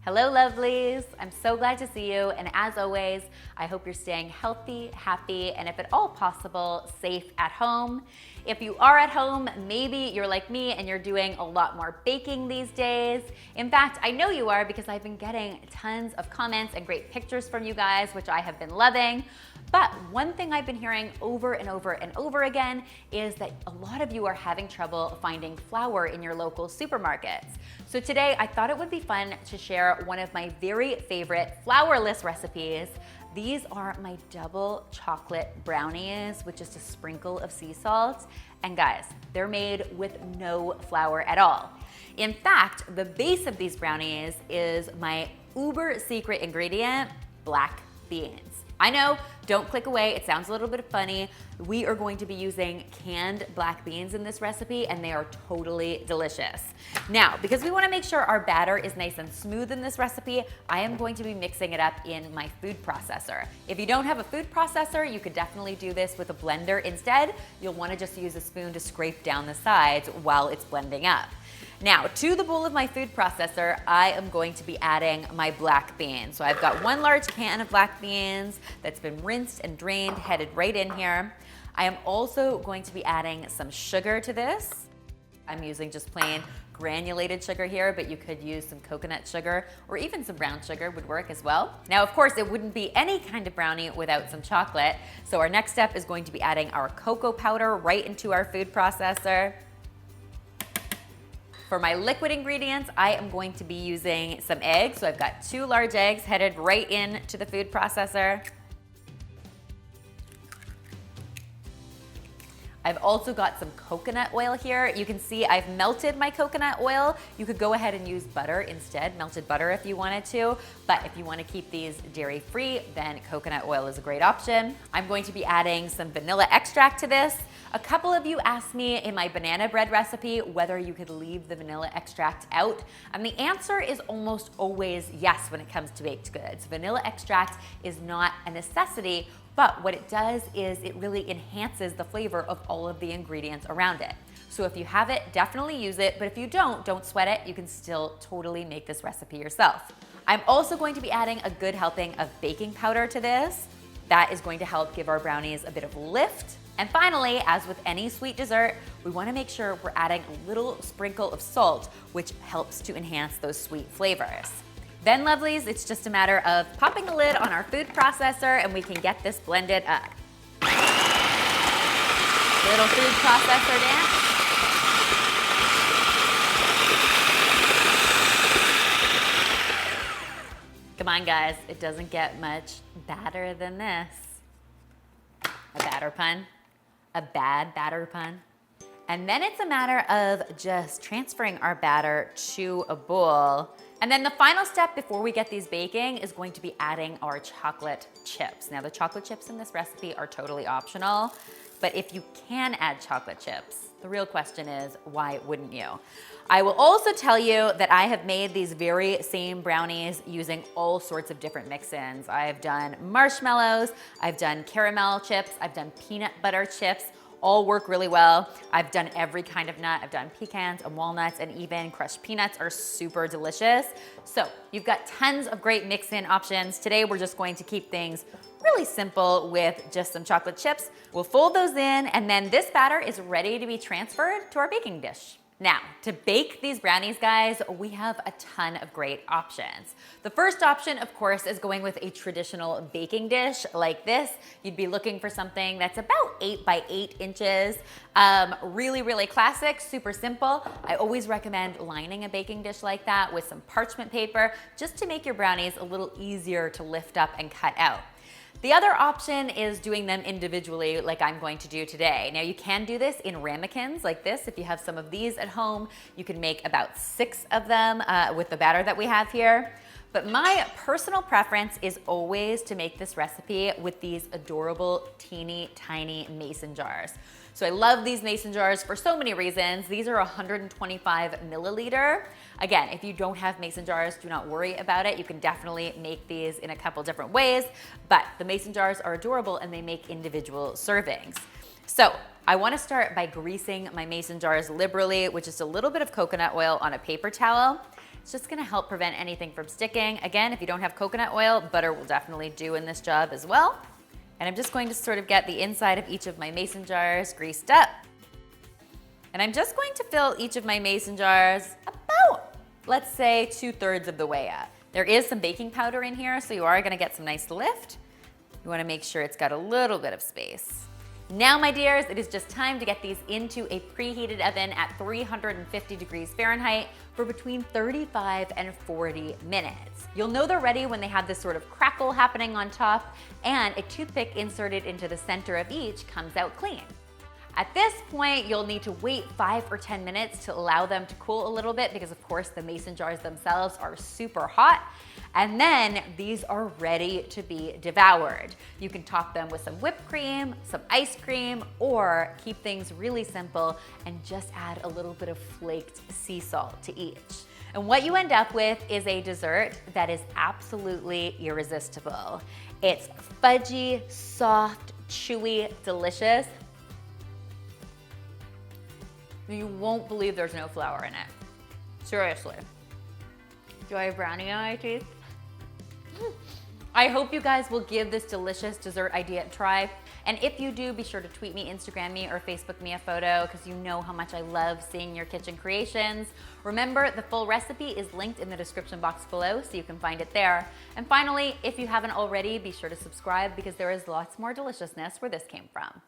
Hello, lovelies. I'm so glad to see you. And as always, I hope you're staying healthy, happy, and if at all possible, safe at home. If you are at home, maybe you're like me and you're doing a lot more baking these days. In fact, I know you are because I've been getting tons of comments and great pictures from you guys, which I have been loving. But one thing I've been hearing over and over and over again is that a lot of you are having trouble finding flour in your local supermarkets. So today I thought it would be fun to share one of my very favorite flourless recipes. These are my double chocolate brownies with just a sprinkle of sea salt. And guys, they're made with no flour at all. In fact, the base of these brownies is my uber secret ingredient, black beans. I know, don't click away, it sounds a little bit funny. We are going to be using canned black beans in this recipe and they are totally delicious. Now, because we wanna make sure our batter is nice and smooth in this recipe, I am going to be mixing it up in my food processor. If you don't have a food processor, you could definitely do this with a blender instead. You'll wanna just use a spoon to scrape down the sides while it's blending up. Now, to the bowl of my food processor, I am going to be adding my black beans. So I've got one large can of black beans that's been rinsed and drained, headed right in here. I am also going to be adding some sugar to this. I'm using just plain granulated sugar here, but you could use some coconut sugar or even some brown sugar would work as well. Now, of course, it wouldn't be any kind of brownie without some chocolate. So our next step is going to be adding our cocoa powder right into our food processor. For my liquid ingredients, I am going to be using some eggs. So I've got 2 large eggs headed right into the food processor. I've also got some coconut oil here. You can see I've melted my coconut oil. You could go ahead and use butter instead, melted butter if you wanted to. But if you want to keep these dairy-free, then coconut oil is a great option. I'm going to be adding some vanilla extract to this. A couple of you asked me in my banana bread recipe whether you could leave the vanilla extract out. And the answer is almost always yes when it comes to baked goods. Vanilla extract is not a necessity, but what it does is it really enhances the flavor of all of the ingredients around it. So if you have it, definitely use it, but if you don't sweat it. You can still totally make this recipe yourself. I'm also going to be adding a good helping of baking powder to this. That is going to help give our brownies a bit of lift. And finally, as with any sweet dessert, we wanna make sure we're adding a little sprinkle of salt, which helps to enhance those sweet flavors. Then, lovelies, it's just a matter of popping the lid on our food processor and we can get this blended up. Little food processor dance. Come on, guys, it doesn't get much badder than this. A batter pun. A bad batter pun. And then it's a matter of just transferring our batter to a bowl. And then the final step before we get these baking is going to be adding our chocolate chips. Now, the chocolate chips in this recipe are totally optional, but if you can add chocolate chips, the real question is, why wouldn't you? I will also tell you that I have made these very same brownies using all sorts of different mix-ins. I've done marshmallows, I've done caramel chips, I've done peanut butter chips, all work really well. I've done every kind of nut. I've done pecans and walnuts, and even crushed peanuts are super delicious. So you've got tons of great mix-in options. Today we're just going to keep things really simple with just some chocolate chips. We'll fold those in, and then this batter is ready to be transferred to our baking dish. Now, to bake these brownies, guys, we have a ton of great options. The first option, of course, is going with a traditional baking dish like this. You'd be looking for something that's about 8 by 8 inches. Really, really classic, super simple. I always recommend lining a baking dish like that with some parchment paper just to make your brownies a little easier to lift up and cut out. The other option is doing them individually like I'm going to do today. Now, you can do this in ramekins like this. If you have some of these at home, you can make about 6 of them with the batter that we have here. But my personal preference is always to make this recipe with these adorable, teeny tiny mason jars. So I love these mason jars for so many reasons. These are 125 milliliter. Again, if you don't have mason jars, do not worry about it. You can definitely make these in a couple different ways, but the mason jars are adorable and they make individual servings. So I want to start by greasing my mason jars liberally with just a little bit of coconut oil on a paper towel. It's just gonna help prevent anything from sticking. Again, if you don't have coconut oil, butter will definitely do in this job as well. And I'm just going to sort of get the inside of each of my mason jars greased up. And I'm just going to fill each of my mason jars about, let's say, 2/3 of the way up. There is some baking powder in here, so you are gonna get some nice lift. You wanna make sure it's got a little bit of space. Now, my dears, it is just time to get these into a preheated oven at 350 degrees Fahrenheit for between 35 and 40 minutes. You'll know they're ready when they have this sort of crackle happening on top and a toothpick inserted into the center of each comes out clean. At this point, you'll need to wait 5 or 10 minutes to allow them to cool a little bit because of course the mason jars themselves are super hot. And then these are ready to be devoured. You can top them with some whipped cream, some ice cream, or keep things really simple and just add a little bit of flaked sea salt to each. And what you end up with is a dessert that is absolutely irresistible. It's fudgy, soft, chewy, delicious. You won't believe there's no flour in it. Seriously. Do I have brownie on my teeth? I hope you guys will give this delicious dessert idea a try. And if you do, be sure to tweet me, Instagram me, or Facebook me a photo because you know how much I love seeing your kitchen creations. Remember, the full recipe is linked in the description box below so you can find it there. And finally, if you haven't already, be sure to subscribe because there is lots more deliciousness where this came from.